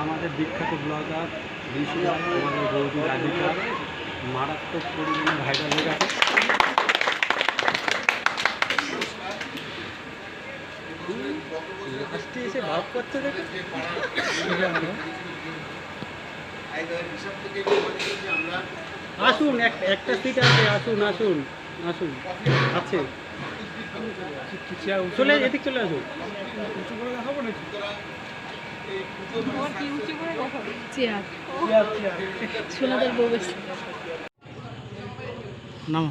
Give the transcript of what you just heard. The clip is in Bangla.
আমাদের বিখ্যাত ব্লগার ঋষিরাজ আমাদের বৌদি রাধিকা মারাত্মক পরিমাণে ভাইরাল হয়ে গেছে। লাস্টে এসে ভাব করতে দেখে আসুন, একটা সিট আছে, আসুন আসুন আসুন, আছে চলে এদিক চলে আসুন। সোনাদার বউ বেশি নাম